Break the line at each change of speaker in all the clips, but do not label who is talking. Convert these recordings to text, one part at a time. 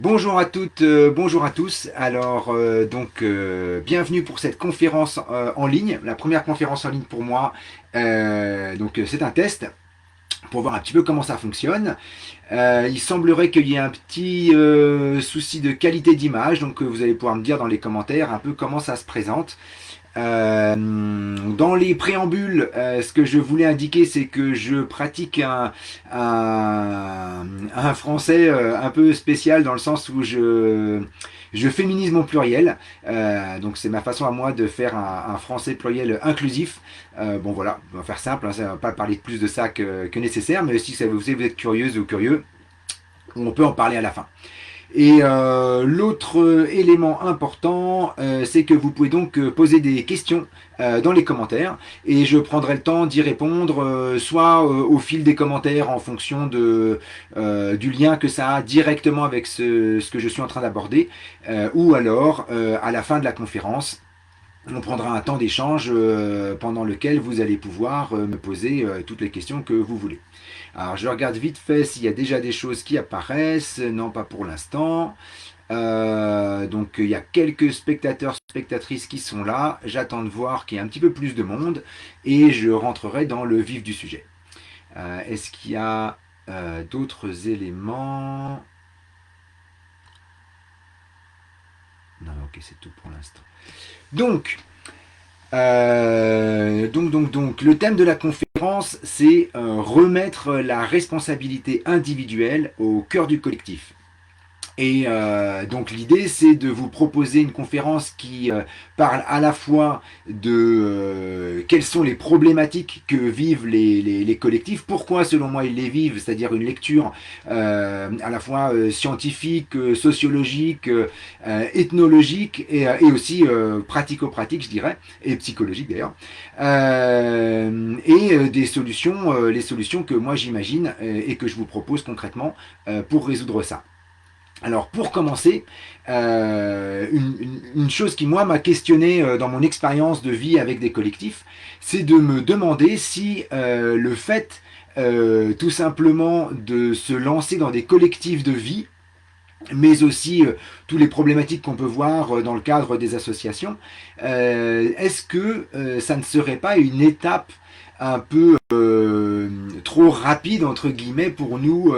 Bonjour à toutes, bonjour à tous. Alors, bienvenue pour cette conférence en ligne, la première conférence en ligne pour moi. C'est un test pour voir un petit peu comment ça fonctionne. Il semblerait qu'il y ait un petit souci de qualité d'image, donc vous allez pouvoir me dire dans les commentaires un peu comment ça se présente. Dans les préambules, ce que je voulais indiquer, c'est que je pratique un français un peu spécial dans le sens où je féminise mon pluriel. Donc c'est ma façon à moi de faire un français pluriel inclusif. Bon voilà, on va faire simple, hein, ça va pas parler plus de ça que nécessaire, mais si vous êtes curieuse ou curieux, on peut en parler à la fin. Et l'autre élément important, c'est que vous pouvez donc poser des questions dans les commentaires et je prendrai le temps d'y répondre, soit au fil des commentaires en fonction du lien que ça a directement avec ce que je suis en train d'aborder, ou alors à la fin de la conférence. On prendra un temps d'échange pendant lequel vous allez pouvoir me poser toutes les questions que vous voulez. Alors je regarde vite fait s'il y a déjà des choses qui apparaissent. Non, pas pour l'instant. Donc il y a quelques spectateurs, spectatrices qui sont là. J'attends de voir qu'il y ait un petit peu plus de monde et je rentrerai dans le vif du sujet. Est-ce qu'il y a d'autres éléments? Non, ok, c'est tout pour l'instant. Donc, le thème de la conférence, c'est remettre la responsabilité individuelle au cœur du collectif. Et donc l'idée, c'est de vous proposer une conférence qui parle à la fois de quelles sont les problématiques que vivent les collectifs, pourquoi selon moi ils les vivent, c'est-à-dire une lecture à la fois scientifique, sociologique, ethnologique et aussi pratico-pratique, je dirais, et psychologique d'ailleurs, des solutions, les solutions que moi j'imagine et que je vous propose concrètement pour résoudre ça. Alors pour commencer, une chose qui moi m'a questionné dans mon expérience de vie avec des collectifs, c'est de me demander si le fait tout simplement de se lancer dans des collectifs de vie, mais aussi toutes les problématiques qu'on peut voir dans le cadre des associations, est-ce que ça ne serait pas une étape un peu trop rapide entre guillemets pour nous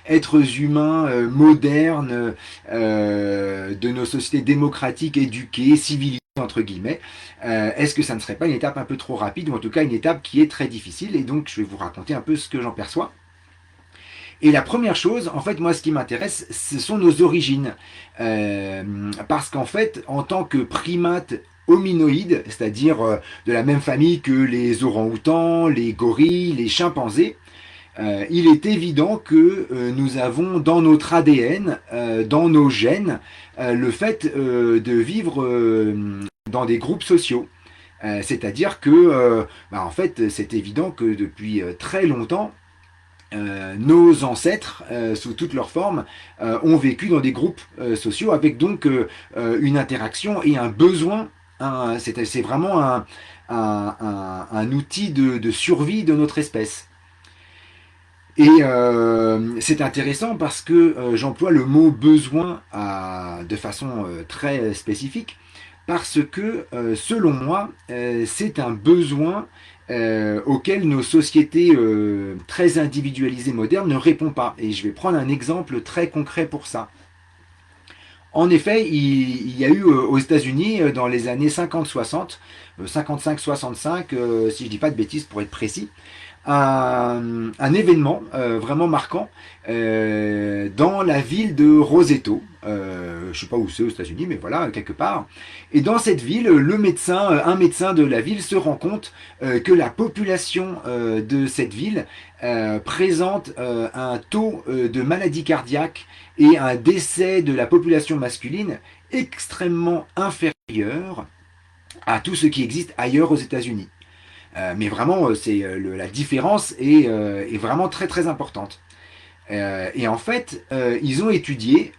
êtres humains modernes de nos sociétés démocratiques éduquées civilisées entre guillemets. Est-ce que ça ne serait pas une étape un peu trop rapide ou en tout cas une étape qui est très difficile? Et donc je vais vous raconter un peu ce que j'en perçois. Et la première chose, en fait, moi, ce qui m'intéresse, ce sont nos origines. Parce qu'en fait, en tant que primate hominoïde, c'est-à-dire de la même famille que les orang-outans, les gorilles, les chimpanzés, il est évident que nous avons dans notre ADN, dans nos gènes, le fait de vivre dans des groupes sociaux. C'est-à-dire que, en fait, c'est évident que depuis très longtemps, nos ancêtres, sous toutes leurs formes, ont vécu dans des groupes sociaux avec donc une interaction et un besoin. C'est vraiment un outil de survie de notre espèce. Et c'est intéressant parce que j'emploie le mot besoin de façon très spécifique parce que selon moi, c'est un besoin auquel nos sociétés très individualisées modernes ne répondent pas. Et je vais prendre un exemple très concret pour ça. En effet, il y a eu aux États-Unis dans les années 50-60, 55-65, si je ne dis pas de bêtises pour être précis, un événement vraiment marquant dans la ville de Roseto. Je ne sais pas où c'est aux États-Unis, mais voilà, quelque part. Et dans cette ville, un médecin de la ville se rend compte que la population de cette ville présente un taux de maladie cardiaque et un décès de la population masculine extrêmement inférieur à tout ce qui existe ailleurs aux États-Unis. Mais vraiment, la différence est vraiment très très importante. Et en fait, ils ont étudié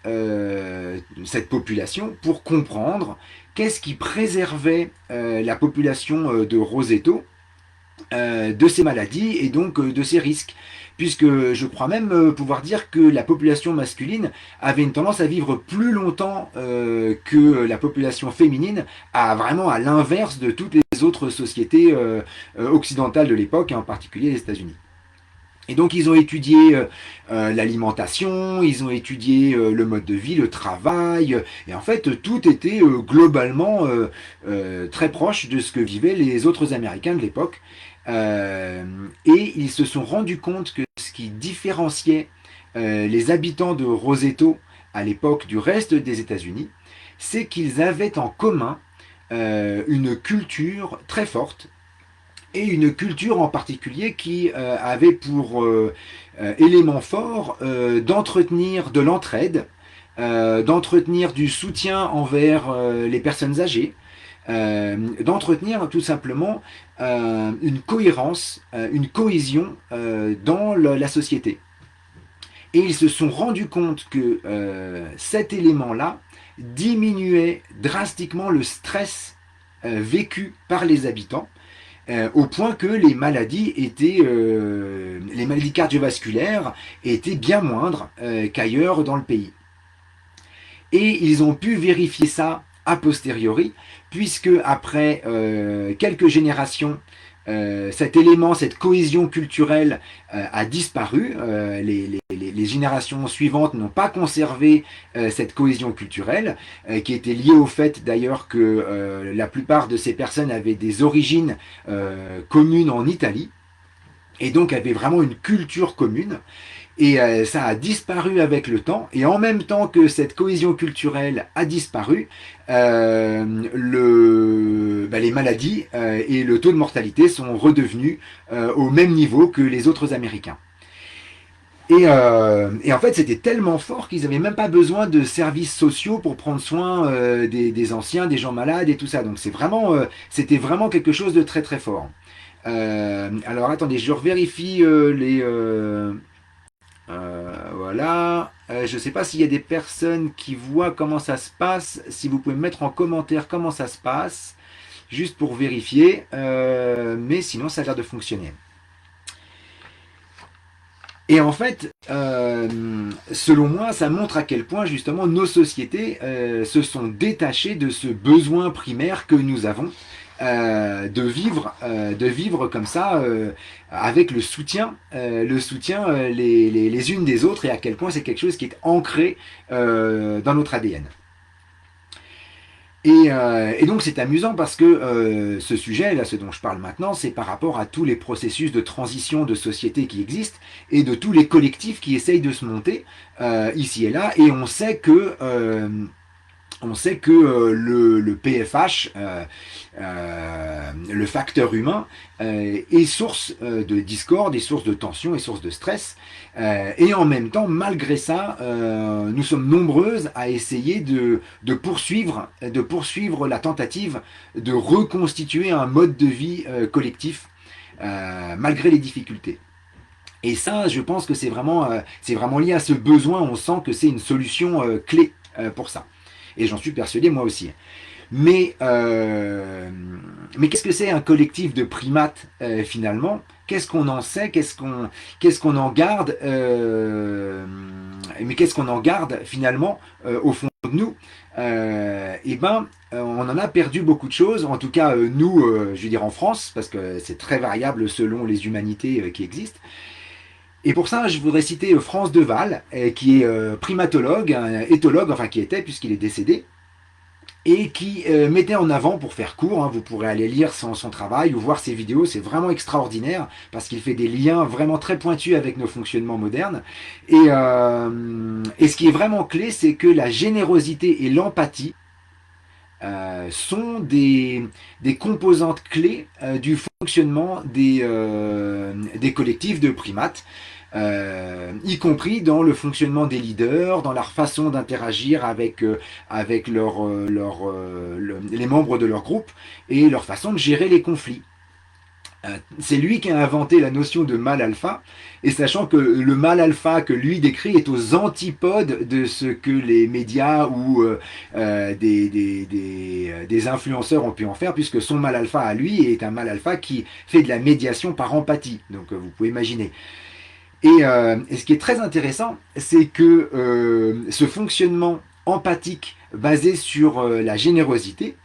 cette population pour comprendre qu'est-ce qui préservait la population de Roseto de ces maladies et donc de ces risques. Puisque je crois même pouvoir dire que la population masculine avait une tendance à vivre plus longtemps que la population féminine, vraiment à l'inverse de toutes les autres sociétés occidentales de l'époque, et en particulier les États-Unis. Et donc ils ont étudié l'alimentation, ils ont étudié le mode de vie, le travail, et en fait tout était globalement très proche de ce que vivaient les autres Américains de l'époque. Et ils se sont rendus compte que ce qui différenciait les habitants de Roseto à l'époque du reste des États-Unis, c'est qu'ils avaient en commun une culture très forte, et une culture en particulier qui avait pour élément fort d'entretenir de l'entraide, d'entretenir du soutien envers les personnes âgées, d'entretenir tout simplement une cohérence, une cohésion dans la société. Et ils se sont rendus compte que cet élément-là diminuait drastiquement le stress vécu par les habitants, au point que les maladies cardiovasculaires étaient bien moindres qu'ailleurs dans le pays. Et ils ont pu vérifier ça a posteriori, puisque après quelques générations, cet élément, cette cohésion culturelle a disparu. Les générations suivantes n'ont pas conservé cette cohésion culturelle, qui était liée au fait d'ailleurs que la plupart de ces personnes avaient des origines communes en Italie, et donc avaient vraiment une culture commune. Et ça a disparu avec le temps, et en même temps que cette cohésion culturelle a disparu, les maladies et le taux de mortalité sont redevenus au même niveau que les autres Américains. Et en fait, c'était tellement fort qu'ils n'avaient même pas besoin de services sociaux pour prendre soin des anciens, des gens malades et tout ça. Donc c'était vraiment quelque chose de très très fort. Alors attendez, je vérifie voilà. Je ne sais pas s'il y a des personnes qui voient comment ça se passe. Si vous pouvez me mettre en commentaire comment ça se passe, juste pour vérifier. Mais sinon, ça a l'air de fonctionner. Et en fait, selon moi, ça montre à quel point justement nos sociétés se sont détachées de ce besoin primaire que nous avons de vivre comme ça avec le soutien les unes des autres, et à quel point c'est quelque chose qui est ancré dans notre ADN. Et donc c'est amusant parce que ce sujet, là, ce dont je parle maintenant, c'est par rapport à tous les processus de transition de société qui existent et de tous les collectifs qui essayent de se monter ici et là. Et on sait que le PFH, le facteur humain, est source de discorde, est source de tension, est source de stress. Et en même temps, malgré ça, nous sommes nombreuses à essayer de poursuivre la tentative de reconstituer un mode de vie collectif, malgré les difficultés. Et ça, je pense que c'est vraiment lié à ce besoin. On sent que c'est une solution clé pour ça. Et j'en suis persuadé moi aussi. Mais qu'est-ce que c'est un collectif de primates finalement? Qu'est-ce qu'on en sait? Qu'est-ce qu'on en garde? Mais qu'est-ce qu'on en garde finalement au fond de nous? On en a perdu beaucoup de choses. En tout cas, nous, je veux dire en France, parce que c'est très variable selon les humanités qui existent. Et pour ça, je voudrais citer France Deval, qui est primatologue, éthologue, enfin qui était puisqu'il est décédé, et qui mettait en avant, pour faire court, vous pourrez aller lire son travail ou voir ses vidéos, c'est vraiment extraordinaire, parce qu'il fait des liens vraiment très pointus avec nos fonctionnements modernes. Et ce qui est vraiment clé, c'est que la générosité et l'empathie sont des composantes clés du fonctionnement des collectifs de primates, y compris dans le fonctionnement des leaders, dans leur façon d'interagir avec les membres de leur groupe, et leur façon de gérer les conflits. C'est lui qui a inventé la notion de mal alpha, et sachant que le mal alpha que lui décrit est aux antipodes de ce que les médias ou des influenceurs ont pu en faire, puisque son mal alpha à lui est un mal alpha qui fait de la médiation par empathie. Donc vous pouvez imaginer. Et ce qui est très intéressant, c'est que ce fonctionnement empathique basé sur la générosité,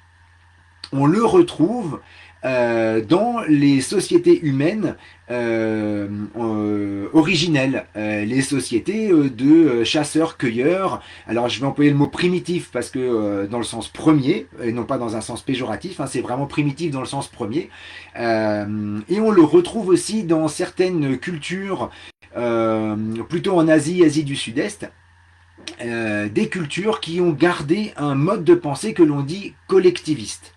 on le retrouve dans les sociétés humaines originelles, les sociétés de chasseurs-cueilleurs. Alors je vais employer le mot primitif parce que dans le sens premier, et non pas dans un sens péjoratif, hein, c'est vraiment primitif dans le sens premier. Et on le retrouve aussi dans certaines cultures, plutôt en Asie, Asie du Sud-Est, des cultures qui ont gardé un mode de pensée que l'on dit collectiviste.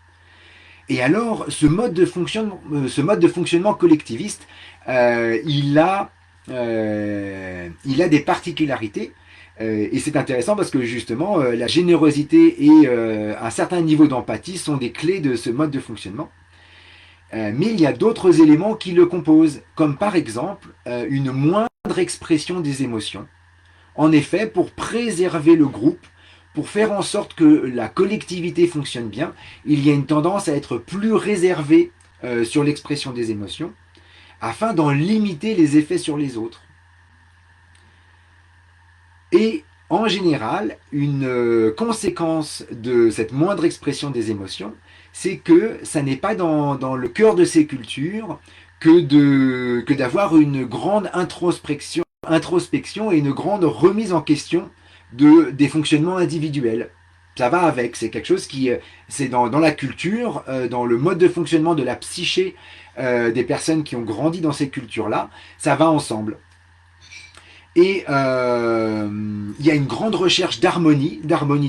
Et alors, ce mode de fonctionnement collectiviste, il a des particularités. Et c'est intéressant parce que justement, la générosité et un certain niveau d'empathie sont des clés de ce mode de fonctionnement. Mais il y a d'autres éléments qui le composent, comme par exemple une moindre expression des émotions. En effet, pour préserver le groupe, pour faire en sorte que la collectivité fonctionne bien, il y a une tendance à être plus réservé sur l'expression des émotions, afin d'en limiter les effets sur les autres. Et en général, une conséquence de cette moindre expression des émotions, c'est que ça n'est pas dans le cœur de ces cultures que d'avoir une grande introspection et une grande remise en question des fonctionnements individuels. Ça va avec, c'est quelque chose qui, c'est dans la culture, dans le mode de fonctionnement de la psyché des personnes qui ont grandi dans ces cultures-là, ça va ensemble. Et il y a une grande recherche d'harmonie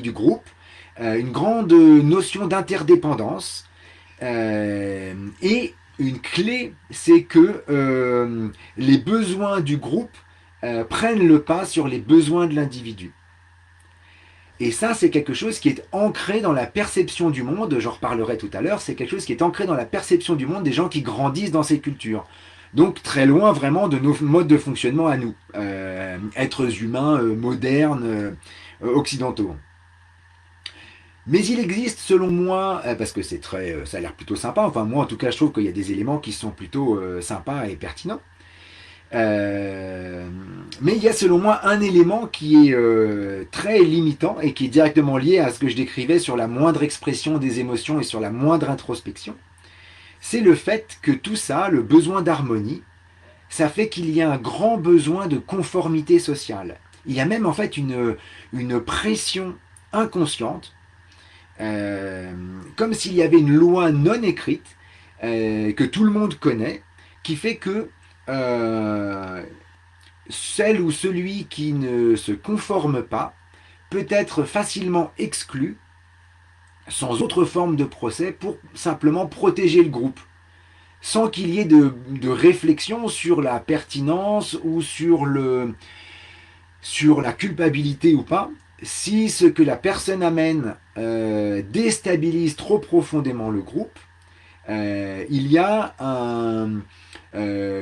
du groupe, une grande notion d'interdépendance, et une clé, c'est que les besoins du groupe prennent le pas sur les besoins de l'individu. Et ça, c'est quelque chose qui est ancré dans la perception du monde, j'en reparlerai tout à l'heure, c'est quelque chose qui est ancré dans la perception du monde des gens qui grandissent dans ces cultures. Donc très loin vraiment de nos modes de fonctionnement à nous, êtres humains modernes, occidentaux. Mais il existe, selon moi, parce que ça a l'air plutôt sympa, enfin moi en tout cas je trouve qu'il y a des éléments qui sont plutôt sympas et pertinents, mais il y a selon moi un élément qui est très limitant et qui est directement lié à ce que je décrivais sur la moindre expression des émotions et sur la moindre introspection. C'est le fait que tout ça, le besoin d'harmonie, ça fait qu'il y a un grand besoin de conformité sociale. Il y a même en fait une pression inconsciente, comme s'il y avait une loi non écrite que tout le monde connaît, qui fait que celle ou celui qui ne se conforme pas peut être facilement exclu sans autre forme de procès pour simplement protéger le groupe, sans qu'il y ait de réflexion sur la pertinence ou sur la culpabilité ou pas. Si ce que la personne amène déstabilise trop profondément le groupe, il y a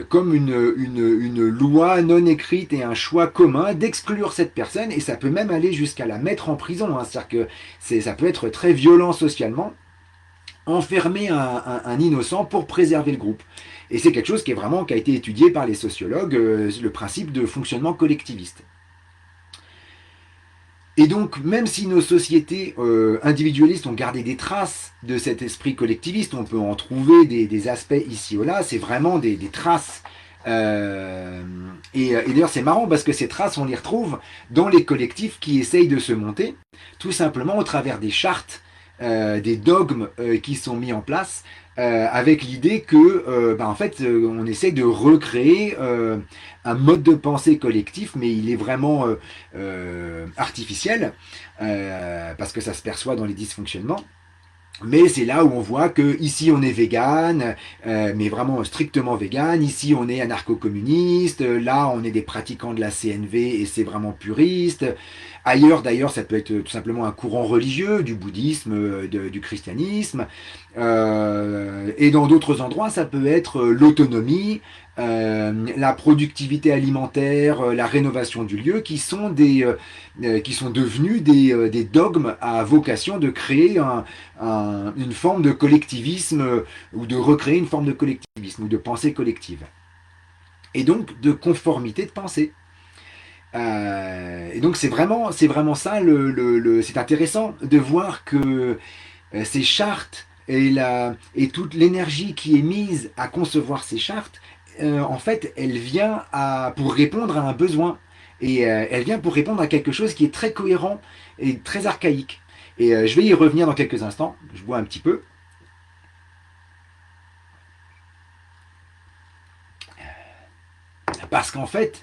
comme une loi non écrite et un choix commun d'exclure cette personne, et ça peut même aller jusqu'à la mettre en prison, hein. C'est-à-dire que ça peut être très violent socialement, enfermer un innocent pour préserver le groupe. Et c'est quelque chose qui a été étudié par les sociologues, le principe de fonctionnement collectiviste. Et donc, même si nos sociétés individualistes ont gardé des traces de cet esprit collectiviste, on peut en trouver des aspects ici ou là, c'est vraiment des traces. Et d'ailleurs, c'est marrant parce que ces traces, on les retrouve dans les collectifs qui essayent de se monter, tout simplement au travers des chartes, des dogmes qui sont mis en place, avec l'idée que, en fait, on essaie de recréer un mode de pensée collectif, mais il est vraiment artificiel, parce que ça se perçoit dans les dysfonctionnements. Mais c'est là où on voit que ici on est vegan, mais vraiment strictement vegan. Ici on est anarcho-communiste. Là on est des pratiquants de la CNV et c'est vraiment puriste. Ailleurs d'ailleurs ça peut être tout simplement un courant religieux, du bouddhisme, du christianisme. Et dans d'autres endroits ça peut être l'autonomie, la productivité alimentaire, la rénovation du lieu, qui sont devenus des dogmes à vocation de créer une forme de collectivisme ou de recréer une forme de collectivisme ou de pensée collective. Et donc de conformité de pensée. Et donc c'est vraiment ça, c'est intéressant de voir que ces chartes et toute l'énergie qui est mise à concevoir ces chartes, en fait, elle vient pour répondre à un besoin. Et elle vient pour répondre à quelque chose qui est très cohérent et très archaïque. Et je vais y revenir dans quelques instants. Je bois un petit peu. Parce qu'en fait,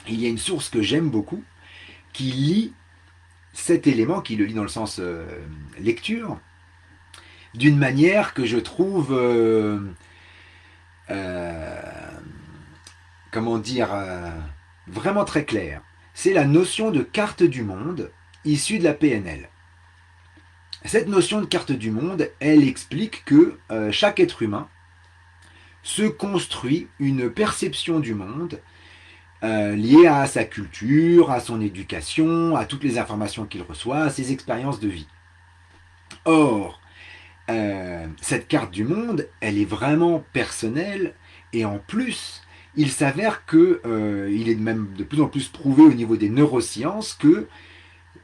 il y a une source que j'aime beaucoup qui lie cet élément, qui le lit dans le sens lecture, d'une manière que je trouve, euh, comment dire, vraiment très claire. C'est la notion de carte du monde issue de la PNL. Cette notion de carte du monde, elle explique que chaque être humain se construit une perception du monde liée à sa culture, à son éducation, à toutes les informations qu'il reçoit, à ses expériences de vie. Or, cette carte du monde, elle est vraiment personnelle et en plus, il s'avère que il est même de plus en plus prouvé au niveau des neurosciences que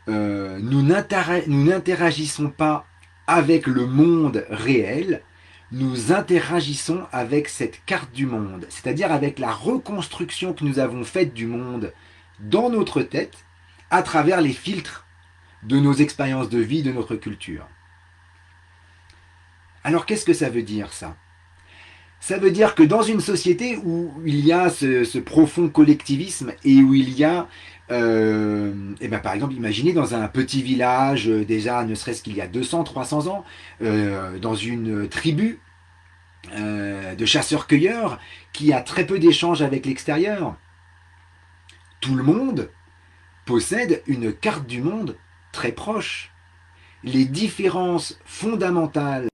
nous n'interagissons pas avec le monde réel, nous interagissons avec cette carte du monde, c'est-à-dire avec la reconstruction que nous avons faite du monde dans notre tête à travers les filtres de nos expériences de vie, de notre culture. Alors qu'est-ce que ça veut dire ça? Ça veut dire que dans une société où il y a ce profond collectivisme et où il y a, et ben par exemple, imaginez dans un petit village, déjà ne serait-ce qu'il y a 200, 300 ans, dans une tribu de chasseurs-cueilleurs qui a très peu d'échanges avec l'extérieur, tout le monde possède une carte du monde très proche. Les différences fondamentales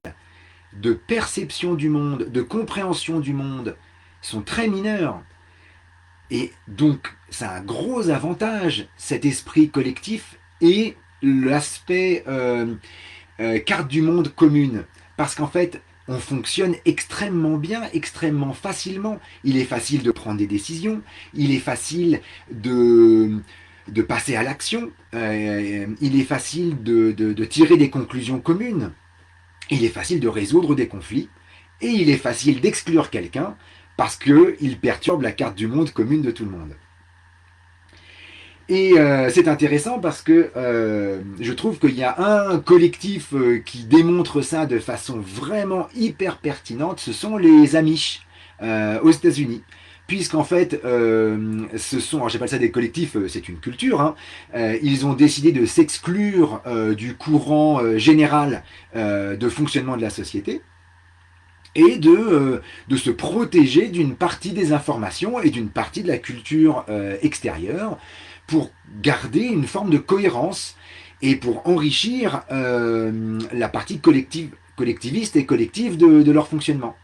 de perception du monde, de compréhension du monde, sont très mineurs. Et donc, ça a un gros avantage, cet esprit collectif et l'aspect carte du monde commune. Parce qu'en fait, on fonctionne extrêmement bien, extrêmement facilement. Il est facile de prendre des décisions, il est facile de passer à l'action, il est facile de tirer des conclusions communes. Il est facile de résoudre des conflits et il est facile d'exclure quelqu'un parce qu'il perturbe la carte du monde commune de tout le monde. Et c'est intéressant parce que je trouve qu'il y a un collectif qui démontre ça de façon vraiment hyper pertinente, ce sont les Amish aux États-Unis. Puisqu'en fait, ce sont, alors j'appelle ça des collectifs, c'est une culture, hein, ils ont décidé de s'exclure du courant général de fonctionnement de la société et de se protéger d'une partie des informations et d'une partie de la culture extérieure pour garder une forme de cohérence et pour enrichir la partie collectiviste et collective de leur fonctionnement.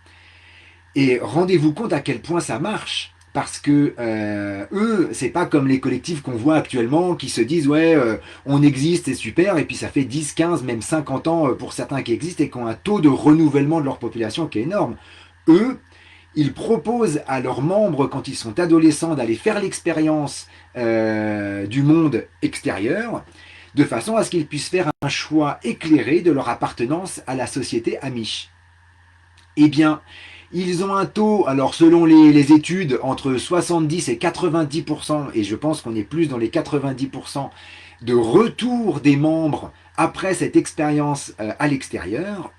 Et rendez-vous compte à quel point ça marche. Parce que eux, c'est pas comme les collectifs qu'on voit actuellement qui se disent ouais, on existe, c'est super, et puis ça fait 10, 15, même 50 ans pour certains qui existent et qui ont un taux de renouvellement de leur population qui est énorme. Eux, ils proposent à leurs membres, quand ils sont adolescents, d'aller faire l'expérience du monde extérieur, de façon à ce qu'ils puissent faire un choix éclairé de leur appartenance à la société Amish. Eh bien, ils ont un taux, alors selon les études, entre 70 et 90%, et je pense qu'on est plus dans les 90%, de retour des membres après cette expérience à l'extérieur.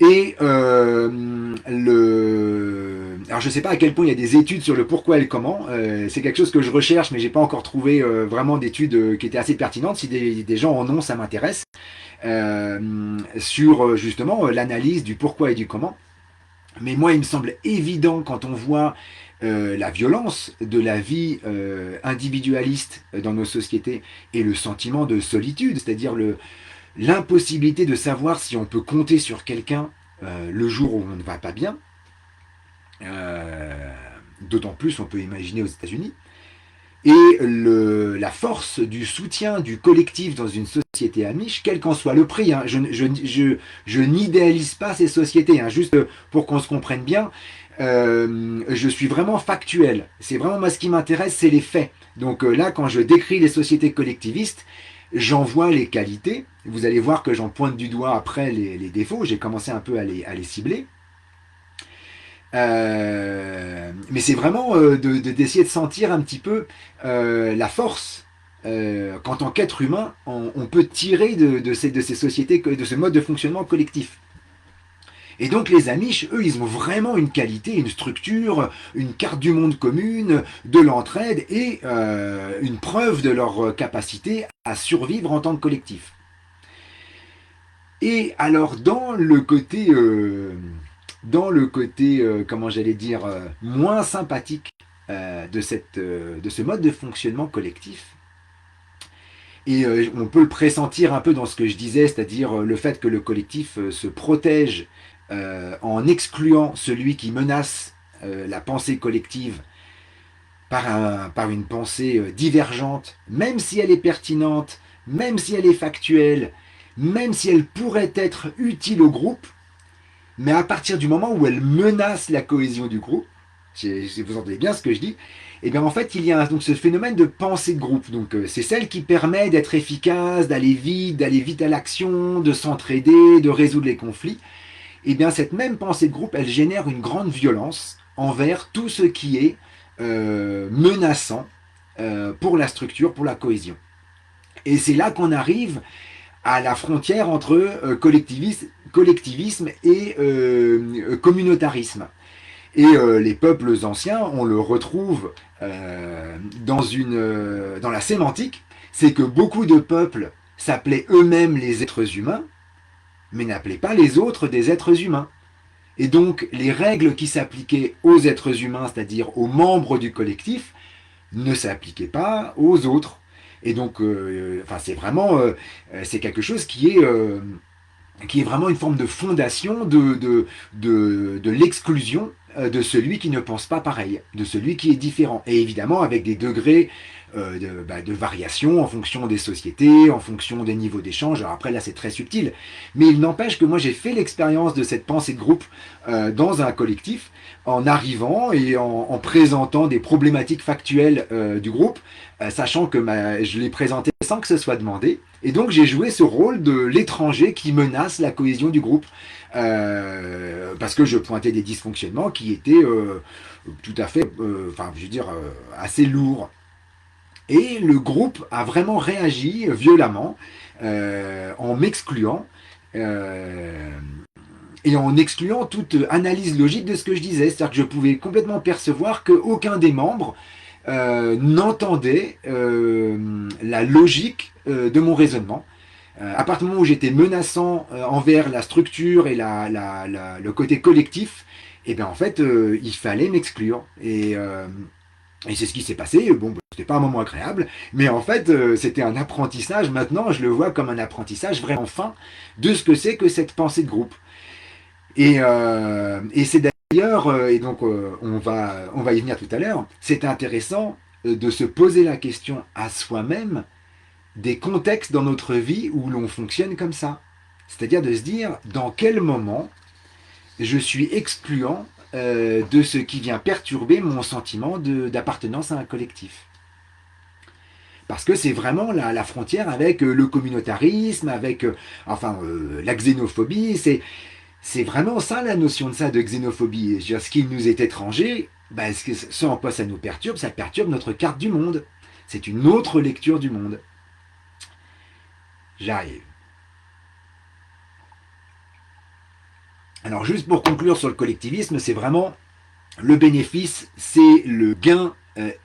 Et alors je ne sais pas à quel point il y a des études sur le pourquoi et le comment. C'est quelque chose que je recherche, mais j'ai pas encore trouvé vraiment d'études qui étaient assez pertinentes. Si des gens en ont, ça m'intéresse. sur justement l'analyse du pourquoi et du comment. Mais moi, il me semble évident quand on voit la violence de la vie individualiste dans nos sociétés et le sentiment de solitude, c'est-à-dire l'impossibilité de savoir si on peut compter sur quelqu'un le jour où on ne va pas bien. D'autant plus, on peut imaginer aux États-Unis. Et la force du soutien du collectif dans une société amiche, quel qu'en soit le prix, hein, je n'idéalise pas ces sociétés, hein, juste pour qu'on se comprenne bien, je suis vraiment factuel. C'est vraiment moi ce qui m'intéresse, c'est les faits. Donc là, quand je décris les sociétés collectivistes, j'en vois les qualités. Vous allez voir que j'en pointe du doigt après les défauts. J'ai commencé un peu à les cibler. Mais c'est vraiment d'essayer de sentir un petit peu la force qu'en tant qu'être humain, on peut tirer de ces sociétés, de ce mode de fonctionnement collectif. Et donc les Amish, eux, ils ont vraiment une qualité, une structure, une carte du monde commune, de l'entraide et une preuve de leur capacité à survivre en tant que collectif. Et alors dans le côté comment j'allais dire, moins sympathique de ce mode de fonctionnement collectif, et on peut le pressentir un peu dans ce que je disais, c'est-à-dire le fait que le collectif se protège en excluant celui qui menace la pensée collective par une pensée divergente, même si elle est pertinente, même si elle est factuelle, même si elle pourrait être utile au groupe, mais à partir du moment où elle menace la cohésion du groupe, vous entendez bien ce que je dis, et bien en fait il y a donc ce phénomène de pensée de groupe. Donc c'est celle qui permet d'être efficace, d'aller vite à l'action, de s'entraider, de résoudre les conflits. Et bien cette même pensée de groupe, elle génère une grande violence envers tout ce qui est menaçant pour la structure, pour la cohésion. Et c'est là qu'on arrive à la frontière entre collectivisme et communautarisme. Et les peuples anciens, on le retrouve dans la sémantique, c'est que beaucoup de peuples s'appelaient eux-mêmes les êtres humains, mais n'appelaient pas les autres des êtres humains. Et donc les règles qui s'appliquaient aux êtres humains, c'est-à-dire aux membres du collectif, ne s'appliquaient pas aux autres. Et donc, c'est vraiment, c'est quelque chose qui est vraiment une forme de fondation de l'exclusion de celui qui ne pense pas pareil, de celui qui est différent. Et évidemment, avec des degrés de variation en fonction des sociétés, en fonction des niveaux d'échange. Alors après, là, c'est très subtil. Mais il n'empêche que moi, j'ai fait l'expérience de cette pensée de groupe dans un collectif, en arrivant et en présentant des problématiques factuelles du groupe, sachant que je l'ai présenté sans que ce soit demandé. Et donc, j'ai joué ce rôle de l'étranger qui menace la cohésion du groupe. Parce que je pointais des dysfonctionnements qui étaient tout à fait, assez lourds. Et le groupe a vraiment réagi violemment en m'excluant et en excluant toute analyse logique de ce que je disais. C'est-à-dire que je pouvais complètement percevoir qu'aucun des membres n'entendait la logique de mon raisonnement. À partir du moment où j'étais menaçant envers la structure et le côté collectif, et bien en fait, il fallait m'exclure. Et c'est ce qui s'est passé. Bon, c'était pas un moment agréable, mais en fait, c'était un apprentissage. Maintenant, je le vois comme un apprentissage vraiment fin de ce que c'est que cette pensée de groupe. Et c'est d'ailleurs, et donc on va y venir tout à l'heure, c'est intéressant de se poser la question à soi-même des contextes dans notre vie où l'on fonctionne comme ça. C'est-à-dire de se dire dans quel moment je suis excluant de ce qui vient perturber mon sentiment d'appartenance à un collectif. Parce que c'est vraiment la frontière avec le communautarisme, avec la xénophobie. C'est vraiment ça la notion de ça, de xénophobie. Je veux dire, ce qui nous est étranger, ce en quoi ça nous perturbe, ça perturbe notre carte du monde. C'est une autre lecture du monde. J'arrive. Alors juste pour conclure sur le collectivisme, c'est vraiment le bénéfice, c'est le gain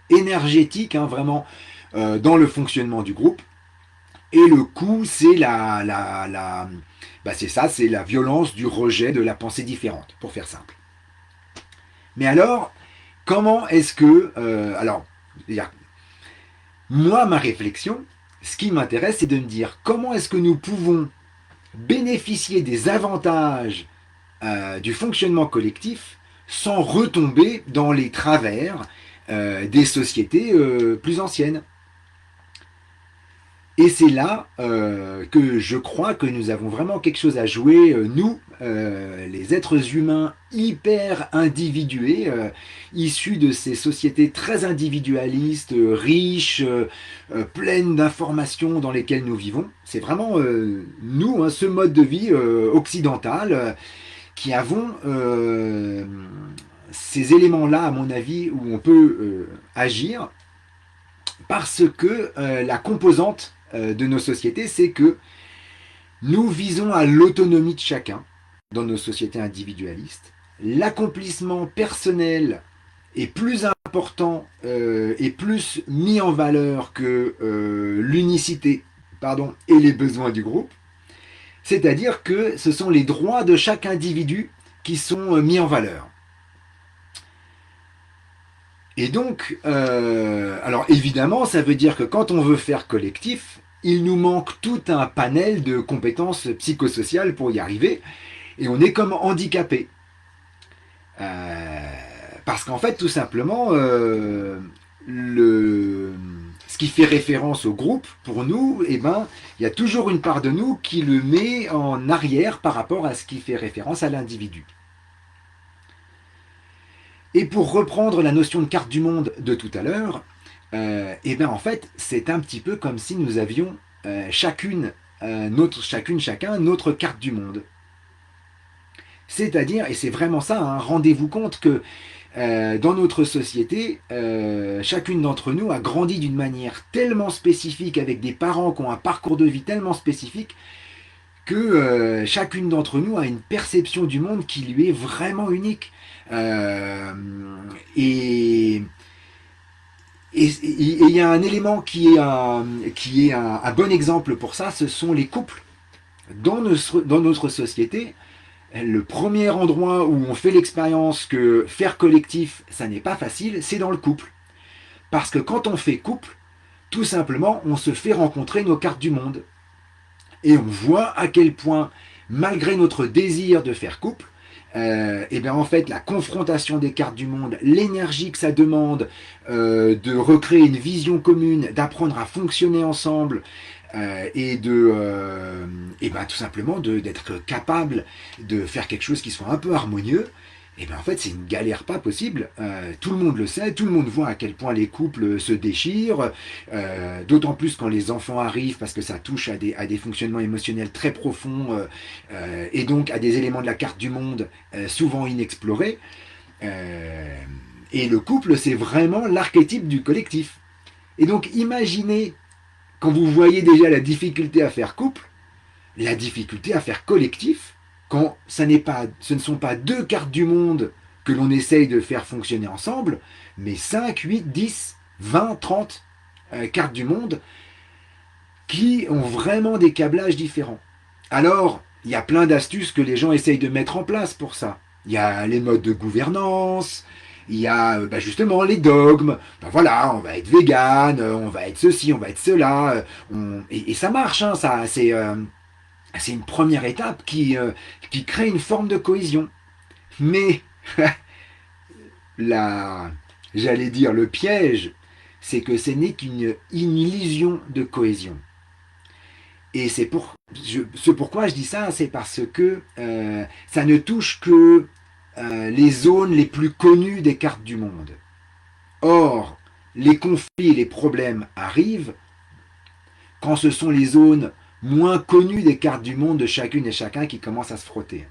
énergétique, hein, vraiment, dans le fonctionnement du groupe. Et le coup, c'est c'est ça, c'est la violence du rejet de la pensée différente, pour faire simple. Mais alors, comment est-ce que... moi, ma réflexion, ce qui m'intéresse, c'est de me dire comment est-ce que nous pouvons bénéficier des avantages du fonctionnement collectif sans retomber dans les travers des sociétés plus anciennes. Et c'est là que je crois que nous avons vraiment quelque chose à jouer, nous, les êtres humains hyper individués, issus de ces sociétés très individualistes, riches, pleines d'informations dans lesquelles nous vivons. C'est vraiment nous, hein, ce mode de vie occidental, qui avons ces éléments-là, à mon avis, où on peut agir, parce que la composante de nos sociétés, c'est que nous visons à l'autonomie de chacun dans nos sociétés individualistes. L'accomplissement personnel est plus important et plus mis en valeur que l'unicité, et les besoins du groupe. C'est-à-dire que ce sont les droits de chaque individu qui sont mis en valeur. Et donc, alors évidemment, ça veut dire que quand on veut faire collectif, il nous manque tout un panel de compétences psychosociales pour y arriver, et on est comme handicapé. Parce qu'en fait, tout simplement, ce qui fait référence au groupe, pour nous, il y a toujours une part de nous qui le met en arrière par rapport à ce qui fait référence à l'individu. Et pour reprendre la notion de carte du monde de tout à l'heure, en fait, c'est un petit peu comme si nous avions chacun notre carte du monde. C'est-à-dire, et c'est vraiment ça, hein, rendez-vous compte que dans notre société, chacune d'entre nous a grandi d'une manière tellement spécifique, avec des parents qui ont un parcours de vie tellement spécifique, que chacune d'entre nous a une perception du monde qui lui est vraiment unique. Et il y a un élément qui est un bon exemple pour ça, ce sont les couples. Dans notre société, le premier endroit où on fait l'expérience que faire collectif, ça n'est pas facile, c'est dans le couple. Parce que quand on fait couple, tout simplement, on se fait rencontrer nos cartes du monde. Et on voit à quel point, malgré notre désir de faire couple, en fait, la confrontation des cartes du monde, l'énergie que ça demande de recréer une vision commune, d'apprendre à fonctionner ensemble, tout simplement d'être capable de faire quelque chose qui soit un peu harmonieux, en fait, c'est une galère pas possible. Tout le monde le sait, tout le monde voit à quel point les couples se déchirent, d'autant plus quand les enfants arrivent, parce que ça touche à des fonctionnements émotionnels très profonds, et donc à des éléments de la carte du monde souvent inexplorés. Et le couple, c'est vraiment l'archétype du collectif. Et donc, imaginez, quand vous voyez déjà la difficulté à faire couple, la difficulté à faire collectif, quand ce ne sont pas deux cartes du monde que l'on essaye de faire fonctionner ensemble, mais 5, 8, 10, 20, 30 cartes du monde qui ont vraiment des câblages différents. Alors, il y a plein d'astuces que les gens essayent de mettre en place pour ça. Il y a les modes de gouvernance, il y a justement les dogmes. Voilà, on va être vegan, on va être ceci, on va être cela. Et ça marche, hein, c'est une première étape qui crée une forme de cohésion. Mais j'allais dire le piège, c'est que ce n'est qu'une illusion de cohésion. Et ce pourquoi je dis ça, c'est parce que ça ne touche que les zones les plus connues des cartes du monde. Or, les conflits et les problèmes arrivent quand ce sont les zones moins connues des cartes du monde de chacune et chacun qui commencent à se frotter.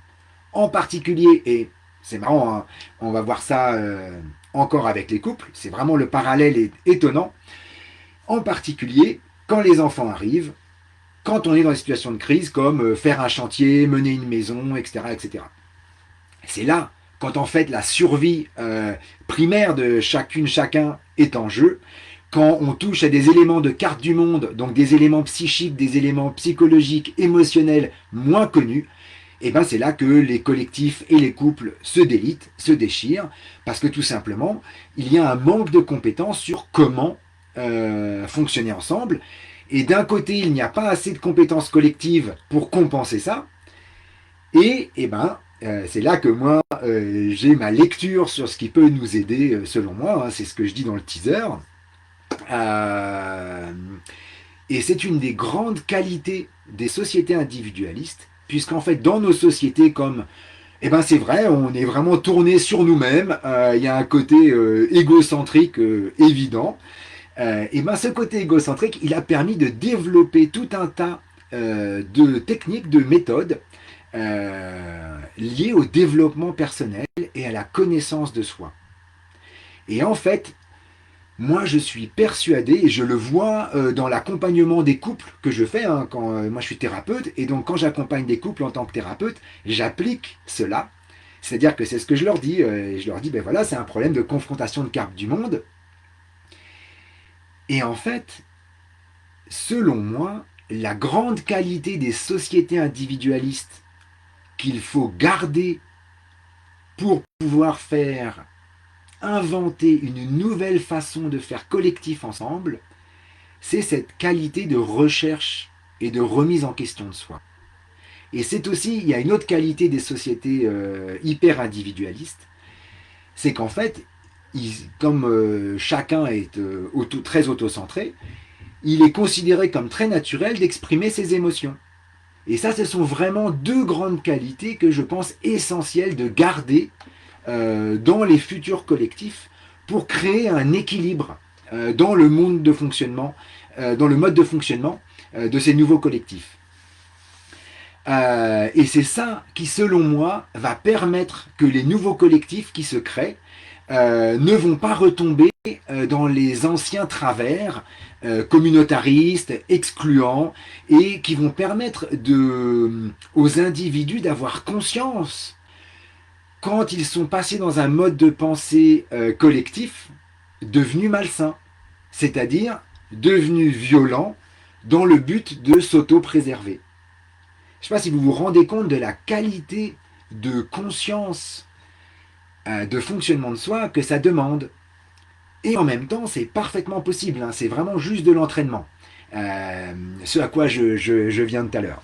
En particulier, et c'est marrant, hein, on va voir ça encore avec les couples, c'est vraiment le parallèle est étonnant. En particulier, quand les enfants arrivent, quand on est dans des situations de crise comme faire un chantier, mener une maison, etc. etc. C'est là, quand en fait la survie primaire de chacune, chacun est en jeu, quand on touche à des éléments de carte du monde, donc des éléments psychiques, des éléments psychologiques, émotionnels moins connus, et ben c'est là que les collectifs et les couples se délitent, se déchirent, parce que tout simplement, il y a un manque de compétences sur comment fonctionner ensemble. Et d'un côté, il n'y a pas assez de compétences collectives pour compenser ça. Et ben, c'est là que moi, j'ai ma lecture sur ce qui peut nous aider, selon moi. Hein, c'est ce que je dis dans le teaser. Euh, et c'est une des grandes qualités des sociétés individualistes, puisqu'en fait, dans nos sociétés comme eh ben c'est vrai, on est vraiment tourné sur nous-mêmes. Il y a un côté égocentrique évident. Et ben ce côté égocentrique, il a permis de développer tout un tas de techniques, de méthodes liées au développement personnel et à la connaissance de soi. Et en fait, moi je suis persuadé, et je le vois dans l'accompagnement des couples que je fais, hein, quand moi je suis thérapeute, et donc quand j'accompagne des couples en tant que thérapeute, j'applique cela. C'est-à-dire que c'est ce que je leur dis, je leur dis, ben voilà, c'est un problème de confrontation de carte du monde. Et en fait, selon moi, la grande qualité des sociétés individualistes qu'il faut garder pour pouvoir faire inventer une nouvelle façon de faire collectif ensemble, c'est cette qualité de recherche et de remise en question de soi. Et c'est aussi, il y a une autre qualité des sociétés hyper individualistes, c'est qu'en fait, comme chacun est très autocentré, il est considéré comme très naturel d'exprimer ses émotions. Et ça, ce sont vraiment deux grandes qualités que je pense essentielles de garder dans les futurs collectifs pour créer un équilibre dans le monde de fonctionnement, dans le mode de fonctionnement de ces nouveaux collectifs. Et c'est ça qui, selon moi, va permettre que les nouveaux collectifs qui se créent ne vont pas retomber dans les anciens travers communautaristes, excluants, et qui vont permettre aux individus d'avoir conscience, quand ils sont passés dans un mode de pensée collectif, devenu malsain, c'est-à-dire devenu violent dans le but de s'auto-préserver. Je ne sais pas si vous vous rendez compte de la qualité de conscience, de fonctionnement de soi que ça demande. Et en même temps, c'est parfaitement possible, hein, c'est vraiment juste de l'entraînement. Ce à quoi je viens de tout à l'heure.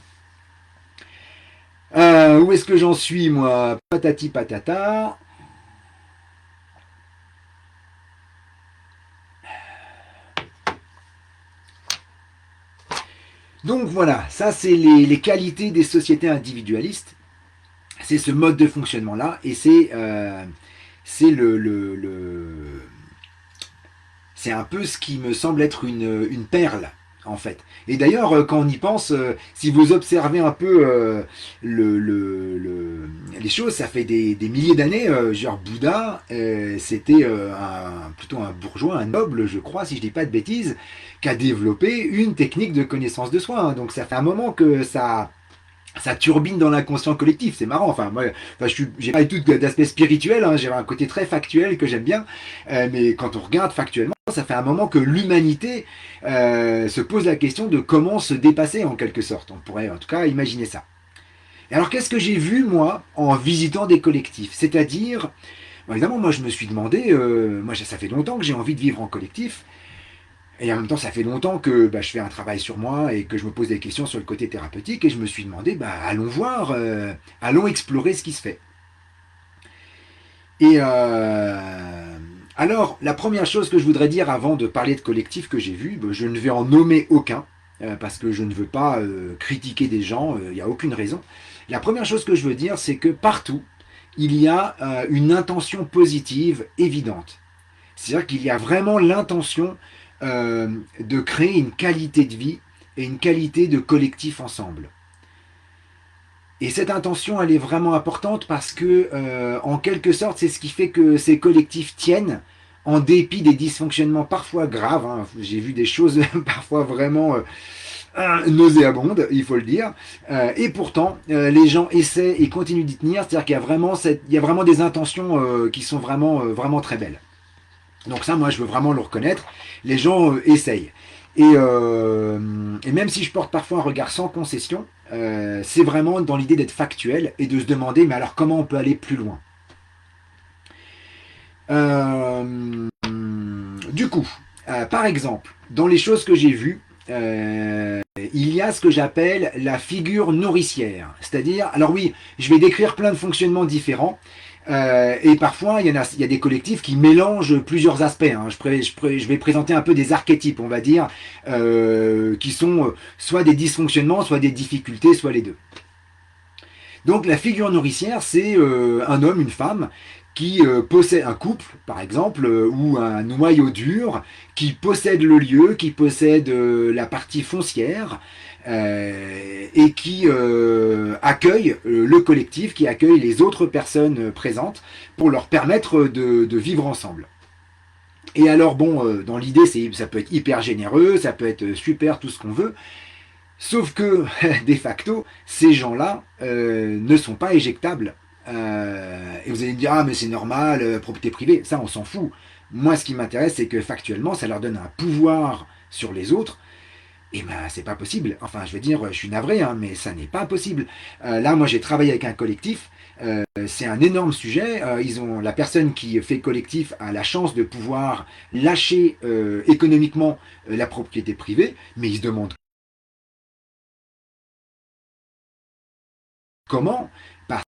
Où est-ce que j'en suis, moi? Patati patata. Donc voilà, ça c'est les qualités des sociétés individualistes. C'est ce mode de fonctionnement-là, et c'est c'est un peu ce qui me semble être une perle, en fait. Et d'ailleurs, quand on y pense, si vous observez un peu les choses, ça fait des milliers d'années, genre Bouddha, c'était plutôt un bourgeois, un noble, je crois, si je dis pas de bêtises, qui a développé une technique de connaissance de soi. Hein. Donc ça fait un moment que ça turbine dans l'inconscient collectif, c'est marrant. Enfin, moi, j'ai pas du tout d'aspect spirituel, hein, j'ai un côté très factuel que j'aime bien, mais quand on regarde factuellement, ça fait un moment que l'humanité se pose la question de comment se dépasser en quelque sorte. On pourrait en tout cas imaginer ça. Et alors qu'est-ce que j'ai vu moi en visitant des collectifs? C'est-à-dire, bon, évidemment, moi je me suis demandé, moi ça fait longtemps que j'ai envie de vivre en collectif. Et en même temps, ça fait longtemps que je fais un travail sur moi et que je me pose des questions sur le côté thérapeutique. Et je me suis demandé, allons voir, allons explorer ce qui se fait. Et alors, la première chose que je voudrais dire avant de parler de collectifs que j'ai vus, je ne vais en nommer aucun, parce que je ne veux pas critiquer des gens, il n'y a aucune raison. La première chose que je veux dire, c'est que partout, il y a une intention positive évidente. C'est-à-dire qu'il y a vraiment l'intention de créer une qualité de vie et une qualité de collectif ensemble. Et cette intention, elle est vraiment importante parce que, en quelque sorte, c'est ce qui fait que ces collectifs tiennent en dépit des dysfonctionnements parfois graves. Hein. J'ai vu des choses parfois vraiment nauséabondes, il faut le dire. Et pourtant, les gens essaient et continuent d'y tenir. C'est-à-dire qu'il y a vraiment, il y a vraiment des intentions qui sont vraiment, vraiment très belles. Donc ça, moi, je veux vraiment le reconnaître. Les gens essayent. Et même si je porte parfois un regard sans concession, c'est vraiment dans l'idée d'être factuel et de se demander, mais alors comment on peut aller plus loin. Du coup, par exemple, dans les choses que j'ai vues, il y a ce que j'appelle la figure nourricière. C'est-à-dire, alors oui, je vais décrire plein de fonctionnements différents. Et parfois, il y a des collectifs qui mélangent plusieurs aspects. Hein. Je vais présenter un peu des archétypes, on va dire, qui sont soit des dysfonctionnements, soit des difficultés, soit les deux. Donc la figure nourricière, c'est un homme, une femme, qui possède un couple, par exemple, ou un noyau dur, qui possède le lieu, qui possède la partie foncière, et qui accueille le collectif, qui accueille les autres personnes présentes pour leur permettre de vivre ensemble. Et alors bon, dans l'idée, ça peut être hyper généreux, ça peut être super, tout ce qu'on veut, sauf que, de facto, ces gens-là ne sont pas éjectables. Et vous allez me dire, ah mais c'est normal, propriété privée, ça on s'en fout. Moi ce qui m'intéresse, c'est que factuellement, ça leur donne un pouvoir sur les autres. Et ben c'est pas possible. Enfin, je veux dire, je suis navré, hein, mais ça n'est pas possible. Là, moi j'ai travaillé avec un collectif. C'est un énorme sujet. La personne qui fait collectif a la chance de pouvoir lâcher économiquement la propriété privée, mais ils se demandent comment.